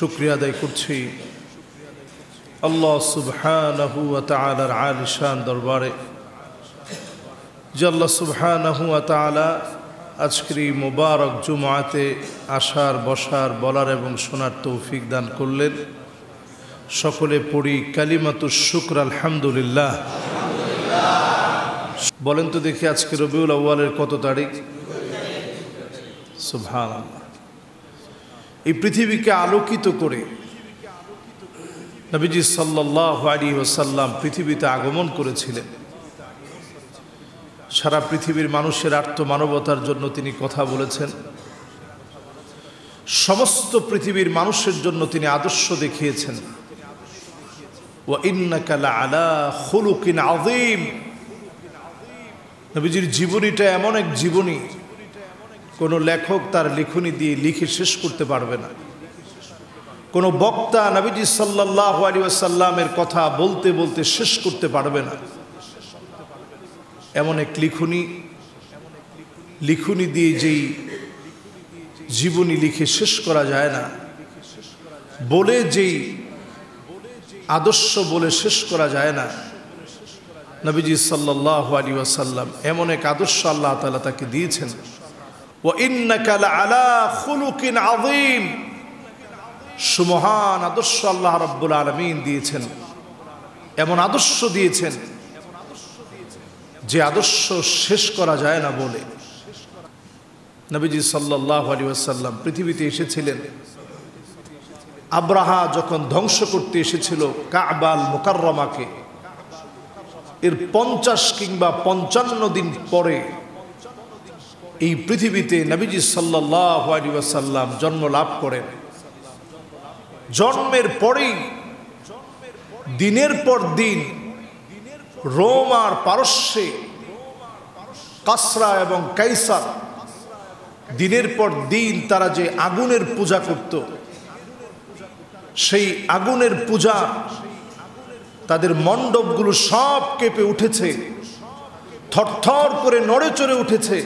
শুকরিয়া আদায় করছি আল্লাহ সুবহানাহু ওয়া তাআলার আলিশান দরবারে যে আল্লাহ সুবহানাহু ওয়া তাআলা আজকের এই মুবারক জুমআতে আসার বসার বলার এবং শোনার তৌফিক দান করলেন। সকলে পড়ি কালিমাতুশ শুকর আলহামদুলিল্লাহ। বলেন তো দেখি আজকে রবিউল আউয়ালের কত তারিখ? সুবহানাল্লাহ। এই পৃথিবীকে আলোকিত করে নবীজি সাল্লাল্লাহু আলাইহি ওয়াসাল্লাম পৃথিবীতে আগমন করেছিলেন। সারা পৃথিবীর মানুষের আর্ত মানবতার জন্য তিনি কথা বলেছেন। সমস্ত পৃথিবীর মানুষের জন্য তিনি আদর্শ দেখিয়েছেন। ওয়া ইন্নাকা লাআলা খুলুকিন আযীম। নবীজির জীবনীটা এমন এক জীবনী, কোনো লেখক তার লেখনী দিয়ে লিখে শেষ করতে পারবে না। কোনো বক্তা নবীজি সাল্লাল্লাহু আলাইহি ওয়াসাল্লামের কথা বলতে বলতে শেষ করতে পারবে না। এমন এক লিখনী দিয়ে যেই জীবনী লিখে শেষ করা যায় না, বলে যেই আদর্শ বলে শেষ করা যায় না, নবীজি সাল্লাল্লাহু আলাইহি ওয়াসাল্লাম এমন এক আদর্শ আল্লাহ তাআলা তাকে দিয়েছেন। ওয়া ইন্নাকা লাআলা খুলুকিন আযীম। সুমহান আদর্শ আল্লাহ রাব্বুল আলামিন দিয়েছেন। এমন আদর্শ দিয়েছেন যে আদর্শ শেষ করা যায় না বলে। নবীজি সাল্লাল্লাহু আলাইহি ওয়াসাল্লাম পৃথিবীতে এসেছিলেন। আব্রাহা যখন ধ্বংস করতে এসেছিল কাবাল মুকাররমাকে, এর 50 কিংবা 55 দিন পরে এই পৃথিবীতে নবীজি সাল্লাল্লাহু আলাইহি ওয়াসাল্লাম জন্ম লাভ করেন। জন্মের পরেই দিনের পর দিন রোম আর পারস্যে কাসরা এবং কাইসার দিনের পর দিন তারা যে আগুনের পূজা করত, সেই আগুনের পূজা তাদের মণ্ডপগুলো সব কেঁপে উঠেছে, থরথর করে নড়ে চড়ে উঠেছে।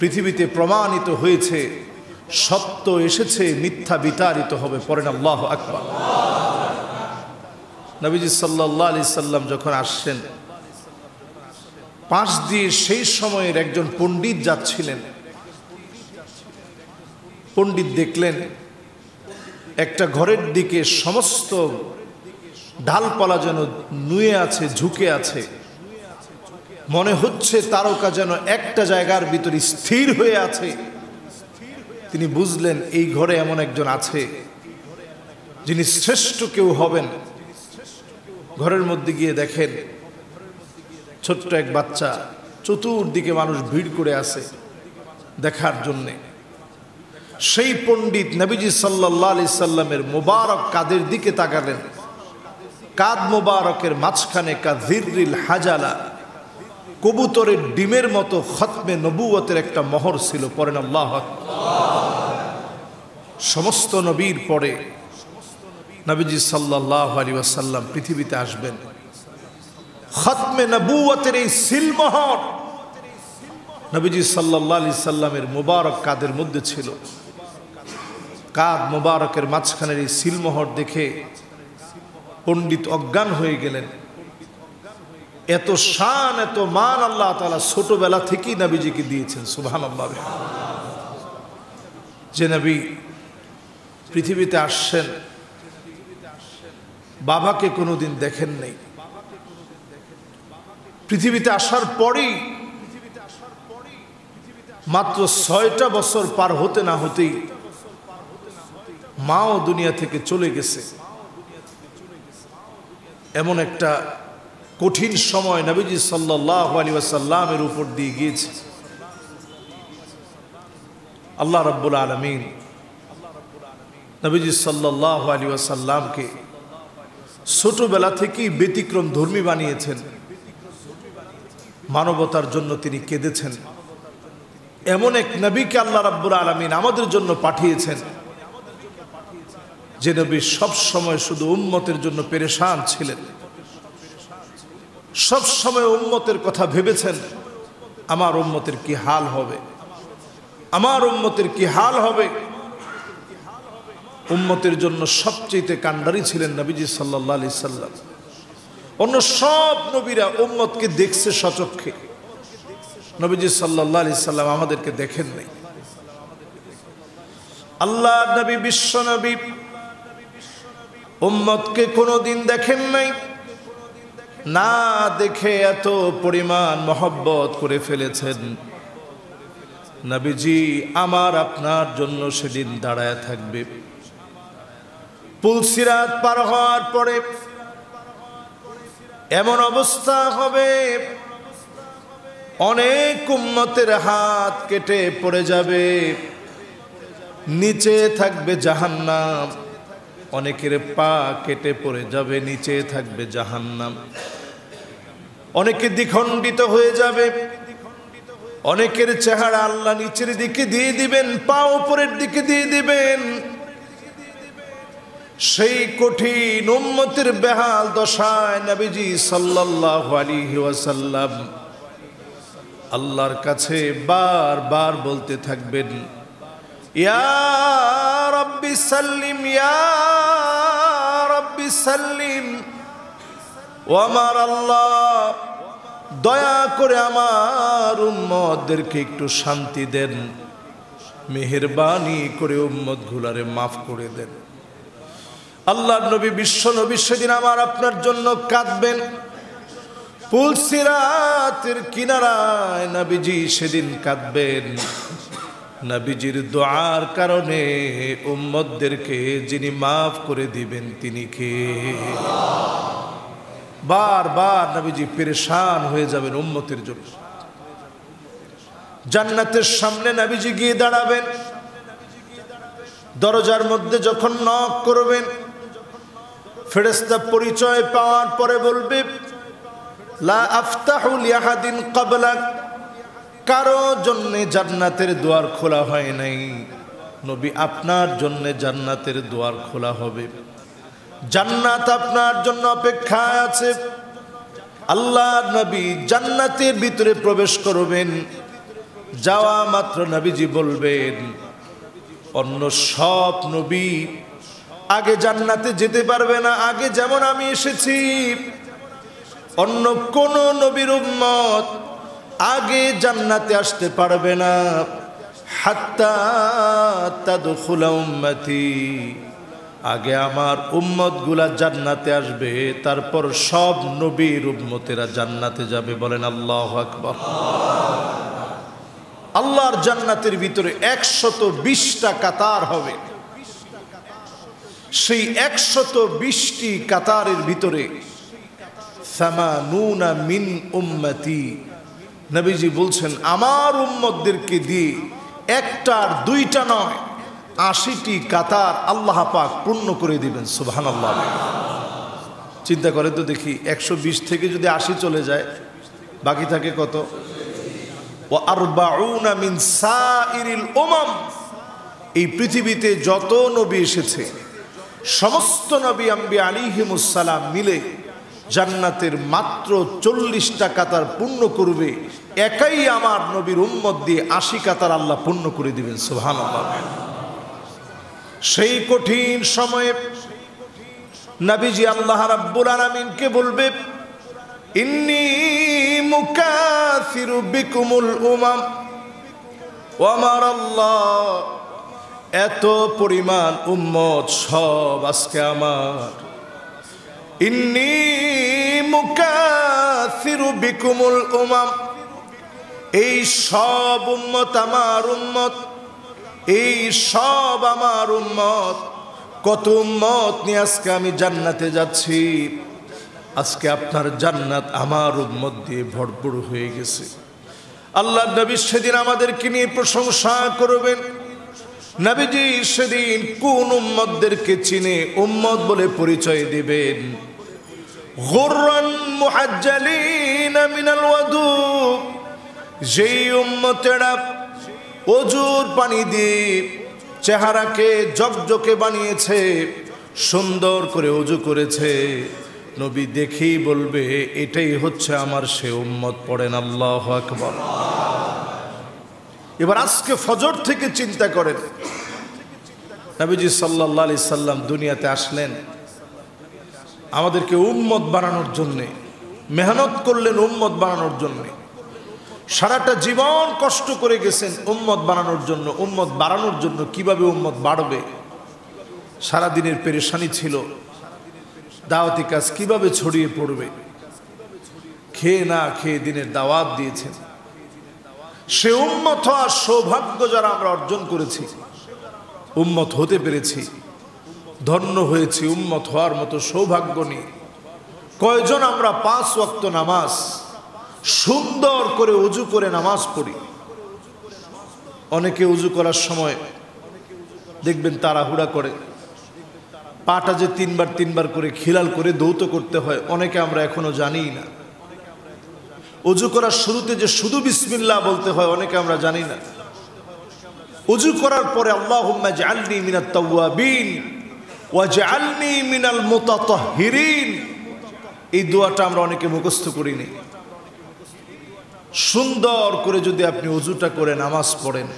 পৃথিবীতে প্রমাণিত হয়েছে সত্য এসেছে, মিথ্যা বিতাড়িত হবে। পড়েন আল্লাহু আকবার। নবীজি সাল্লাল্লাহু আলাইহি সাল্লাম যখন আসছেন, পাশ দিয়ে সেই সময়ের একজন পণ্ডিত যাচ্ছিলেন। পণ্ডিত দেখলেন একটা ঘরের দিকে সমস্ত ডালপালা যেন নুয়ে আছে, ঝুঁকে আছে। মনে হচ্ছে তারকা যেন একটা জায়গার ভিতরে স্থির হয়ে আছে। তিনি বুঝলেন এই ঘরে এমন একজন আছে যিনি শ্রেষ্ঠ কেউ হবেন। ঘরের মধ্যে গিয়ে দেখেন ছোট্ট এক বাচ্চা, চতুর্দিকে মানুষ ভিড় করে আছে দেখার জন্যে। সেই পণ্ডিত নবীজি সাল্লাল্লাহু আলাইহি সাল্লামের মোবারক কাদের দিকে তাকালেন। কাদ মোবারকের মাঝখানে কাযিররিল হাজালা, কবুতরের ডিমের মতো খতমে নবুয়তের একটা মোহর ছিল। পড়েন আল্লাহু আকবার। সমস্ত নবীর পরে নবীজি সাল্লাল্লাহু আলাইহি ওয়াসাল্লাম পৃথিবীতে আসবেন। খতমে নবুয়তের এই সিলমোহর নবীজি সাল্লাল্লাহু আলাইহি সাল্লামের মোবারক কাদের মধ্যে ছিল। কাদ মোবারকের মাঝখানের এই সিলমোহর দেখে পণ্ডিত অজ্ঞান হয়ে গেলেন। এত শান, এত মান আল্লাহ তাআলা ছোটবেলা থেকেই নবীজিকে দিয়েছেন। সুবহানাল্লাহ। যে নবী পৃথিবীতে আসছেন, বাবাকে কোনোদিন দেখেন নাই। পৃথিবীতে আসার পরেই মাত্র 6টা বছর পার হতে না হতেই মাও দুনিয়া থেকে চলে গেছে। এমন একটা কঠিন সময় নবীজি সাল্লাল্লাহু আলাইহি ওয়াসাল্লামের উপর দিয়ে গিয়েছে। আল্লাহ রাব্বুল আলামিন নবীজি সাল্লাল্লাহু আলাইহি ওয়াসাল্লামকে ছোটবেলা থেকেই ব্যতিক্রম ধর্মী বানিয়েছেন। মানবতার জন্য তিনি কেঁদেছেন। এমন এক নবীকে আল্লাহ রাব্বুল আলামিন আমাদের জন্য পাঠিয়েছেন, যে নবী সব সময় শুধু উম্মতের জন্য পেরেশান ছিলেন। সব সময় উম্মতের কথা ভেবেছেন, আমার উম্মতের কি হাল হবে, আমার উম্মতের কি হাল হবে। উম্মতের জন্য সবচেয়ে কান্ডারি ছিলেন নবীজি সাল্লাল্লাহু আলাইহি সাল্লাম। অন্য সব নবীরা উম্মতকে দেখছে সচক্ষে, নবীজি সাল্লাল্লাহু আলাইহি সাল্লাম আমাদেরকে দেখেন নাই। আল্লাহর নবী বিশ্ব নবী উম্মতকে কোনোদিন দেখেন নাই, না দেখে এত পরিমাণ মহব্বত করে ফেলেছেন। নবীজি আমার আপনার জন্য সেদিন দাঁড়ায় থাকবে। পুলসিরাত পার হওয়ার পরে এমন অবস্থা হবে, অনেক উম্মতের হাত কেটে পড়ে যাবে, নিচে থাকবে জাহান্নাম। অনেকের পা কেটে পড়ে যাবে, নিচে থাকবে জাহান্নাম। অনেকে দ্বিখণ্ডিত হয়ে যাবে, অনেকের চেহারা আল্লাহ নিচের দিকে দিয়ে দিবেন, পা উপরের দিকে দিয়ে দিবেন। সেই কঠিন উম্মতের বেহাল দশায় নবীজি সাল্লাল্লাহু আলাইহি ওয়াসাল্লাম আল্লাহর কাছে বারবার বলতে থাকবেন, ইয়া রাব্বি সাল্লিম, ইয়া রাব্বি সাল্লিম। ও আমার আল্লাহ, দয়া করে আমার উম্মতদেরকে একটু শান্তি দেন, মেহেরবানি করে উম্মতগুলারে মাফ করে দেন। আল্লাহর নবী বিশ্ব নবী সেদিন আমার আপনার জন্য কাঁদবেন। পুলসিরাতের কিনারায় নবীজি সেদিন কাঁদবেন। নবীজির দোয়ার কারণে উম্মতদেরকে যিনি মাফ করে দিবেন তিনি কে? বারবার নবীজি পেরেশান হয়ে যাবেন উম্মতের জন্য। জান্নাতের সামনে নবীজি গিয়ে দাঁড়াবেন, দরজার মধ্যে যখন নক করবেন, ফেরেশতা পরিচয় পাওয়ার পরে বলবে, লা আফতাহু লিআহাদিন ক্বাবলাক, কারো জন্য জান্নাতের দুয়ার খোলা হয় নাই, নবী আপনার জন্য জান্নাতের দুয়ার খোলা হবে। জান্নাত আপনার জন্য অপেক্ষায় আছে। আল্লাহ নবী জান্নাতের ভিতরে প্রবেশ করবেন, যাওয়া মাত্র নবীজি বলবেন, অন্য সব নবী আগে জান্নাতে যেতে পারবে না, আগে যেমন আমি এসেছি। অন্য কোন নবীর উম্মত আগে জান্নাতে আসতে পারবে না, হাত্তা তাদখুলা উম্মতি, আগে আমার উম্মতগুলা জান্নাতে আসবে, তারপর সব নবীর উম্মতেরা জান্নাতে যাবে। বলেন আল্লাহু আকবার। আল্লাহর জান্নাতের ভিতরে 120টা কাতার হবে। সেই 120টি কাতারের ভিতরে 80 মিন উম্মতি, নবীজি বলছেন আমার উম্মতদেরকে দিয়ে একটা আর দুইটা নয়, 80টি কাতার আল্লাহ পাক পূর্ণ করে দিবেন। সুবহানাল্লাহ। চিন্তা করে তো দেখি, 120 থেকে যদি 80 চলে যায়, বাকি থাকে কত? ওয়া 40 মিন সাইরিল উমাম, এই পৃথিবীতে যত নবী এসেছে সমস্ত নবী আম্বিয়া আলাইহিমুস সালাম মিলে জান্নাতের মাত্র 40টা কাতার পূর্ণ করবে। একাই আমার নবীর উম্মত দিয়ে 80 কাতার আল্লাহ পূর্ণ করে দিবেন। সুবহানাল্লাহ। সেই কঠিন সময়ে নবীজি আল্লাহ রাব্বুল আলামিনকে বলবে, ইন্নী মুকাসিরু বিকুমুল উমাম। ও আমার আল্লাহ, এত পরিমাণ উম্মত সব আজকে আমার। ইন্নী মুকাসিরু বিকুমুল উমাম, এই সব উম্মত আমার উম্মত, এই সব আমার উম্মত। কত উম্মত নিয়ে আজকে আমি জান্নাতে যাচ্ছি। আজকে আপনার জান্নাত আমার উম্মত দিয়ে ভরপুর হয়ে গেছে। আল্লাহ নবী সেদিন আমাদেরকে নিয়ে প্রশংসা করবেন। নবীজি সেদিন কোন উম্মতদেরকে চিনে উম্মত বলে পরিচয় দিবেন? গুররান মুহাজ্জালিন মিনাল ওয়াদু, যেই উম্মতেরা অজুর পানি দিয়ে চেহারাকে জকজকে বানিয়েছে, সুন্দর করে ওযু করেছে, নবী দেখেই বলবে এটাই হচ্ছে আমার সে উম্মত। পড়েন আল্লাহু আকবার। এবার আজকে ফজর থেকে চিন্তা করেন, নবীজি সাল্লাল্লাহু আলাইহি সাল্লাম দুনিয়াতে আসলেন আমাদেরকে উম্মত বানানোর জন্যে, মেহনত করলেন উম্মত বানানোর জন্যে, সারাটা জীবন কষ্ট করে গেছেন উম্মত বানানোর জন্য। উম্মত বাড়ানোর জন্য কিভাবে উম্মত বাড়বে সারাদিনের পেরেশানি ছিল, দাওয়াতি কাজ কিভাবে ছড়িয়ে পড়বে, খেয়ে না খেয়ে দিনের দাওয়াত দিয়েছেন। সে উম্মত হওয়ার সৌভাগ্য যারা আমরা অর্জন করেছি, উম্মত হতে পেরেছি, ধন্য হয়েছি উম্মত হওয়ার মতো সৌভাগ্য নিয়ে। কয়জন আমরা 5 ওয়াক্ত নামাজ সুন্দর করে উজু করে নামাজ পড়ি? অনেকে উজু করার সময় দেখবেন তাড়াহুড়া করে, পাটা যে 3বার করে খিলাল করে দৌত করতে হয়, অনেকে আমরা এখনো জানি না। উজু করার শুরুতে যে শুধু বিসমিল্লাহ বলতে হয়, অনেকে আমরা জানি না। উজু করার পরে আল্লাহুম্মা জাআলনি মিনাত তাওয়াবিন ওয়া জাআলনি মিনাল মুতাতাহহিরিন, এই দোয়াটা আমরা অনেকে মুখস্থ করিনি। সুন্দর করে যদি আপনি উজুটা করে নামাজ পড়েন,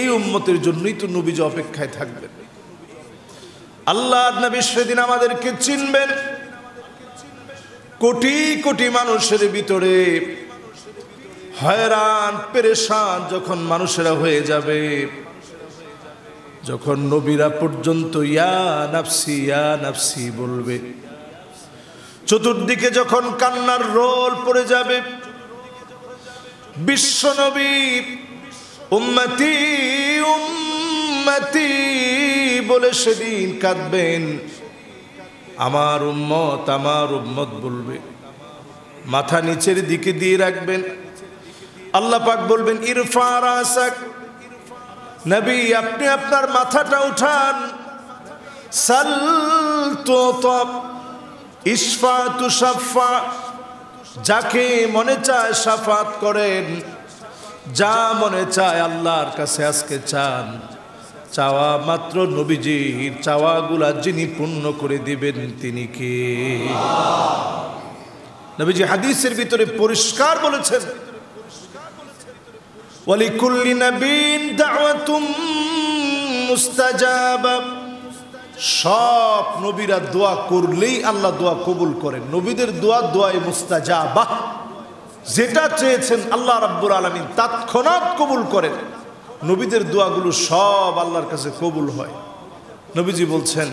এই উম্মতের জন্যই তো নবীজি অপেক্ষায় থাকবেন। আল্লাহর নবী সেদিন আমাদেরকে চিনবেন। কোটি কোটি মানুষের ভিতরে হয়রান পেরেশান যখন মানুষেরা হয়ে যাবে, যখন নবীরা পর্যন্ত ইয়া নাফসি বলবে, চতুর্দিকে যখন কান্নার রোল পড়ে যাবে, বিশ্ব নবী উম্মতি উম্মতি বলে সেদিন কাঁদবেন। আমার উম্মত বলবে, মাথা নিচের দিকে দিয়ে রাখবেন। আল্লাহ পাক বলবেন ইরফা রাসাক, নবী আপনি আপনার মাথাটা উঠান। সাল তুতাব ইশফা তুশাফা, যাকে মনে চায় শাফাত করেন, যা মনে চায় আল্লাহর কাছে আজকে চান। চাওয়া মাত্র নবীজির চাওয়াগুলা যিনি পূর্ণ করে দিবেন তিনি কে? নবীজি হাদিসের ভিতরে পরিষ্কার বলেছেন, ওয়ালিকুল্লি নাবিয়্যিন দাওয়াতুম মুস্তাজাবা, সব নবীরা দোয়া করলেই আল্লাহ দোয়া কবুল করেন। নবীদের দোয়ায়ে মুস্তাজাবা, যেটা চেয়েছেন আল্লাহ রাব্বুল আলামিন তৎক্ষণাৎ কবুল করেন। নবীদের দোয়াগুলো সব আল্লাহর কাছে কবুল হয়। নবীজি বলছেন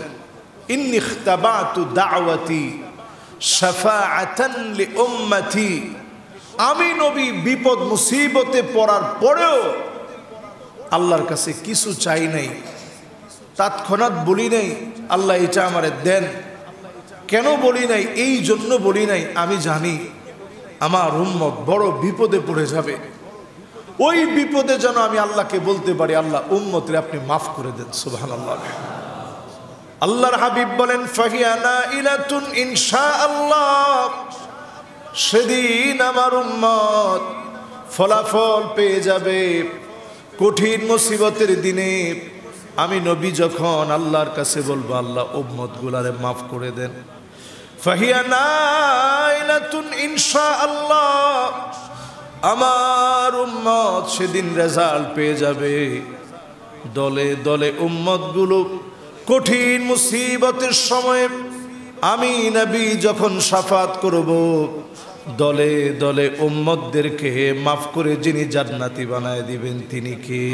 ইন্নী ইখতাবাতু দাওয়াতি শাফাআতান লিউম্মতি, আমি নবী বিপদ মুসিবতে পড়ার পরেও আল্লাহর কাছে কিছু চাই নাই, তৎক্ষণাৎ বলি নাই আল্লাহ এটা আমারে দেন। কেন বলি নাই? এই জন্য বলি নাই, আমি জানি আমার উম্মত বড় বিপদে পড়ে যাবে। ওই বিপদে যেন আমি আল্লাহকে বলতে পারি, আল্লাহ উম্মতরে আপনি মাফ করে দেন। সুবহানাল্লাহ। আল্লাহর হাবিব বলেন ফাহিয়া নাইলাতুন ইনশাআল্লাহ, সেদিন আমার উম্মত ফলাফল পেয়ে যাবে। কঠিন মুসিবতের দিনে আমি নবী যখন আল্লাহর কাছে বলবো আল্লাহ উম্মত গুলারে মাফ করে দেন, ফাহিয়া নাইলাতুন ইনশাআল্লাহ, আমার উম্মত সেদিন রেজাল্ট পেয়ে যাবে। দলে দলে উম্মত গুলো কঠিন মুসিবতের সময় আমি নবী যখন শাফাত করব, দলে দলে উম্মতদেরকে মাফ করে যিনি জান্নাতি বানায় দিবেন তিনি কে?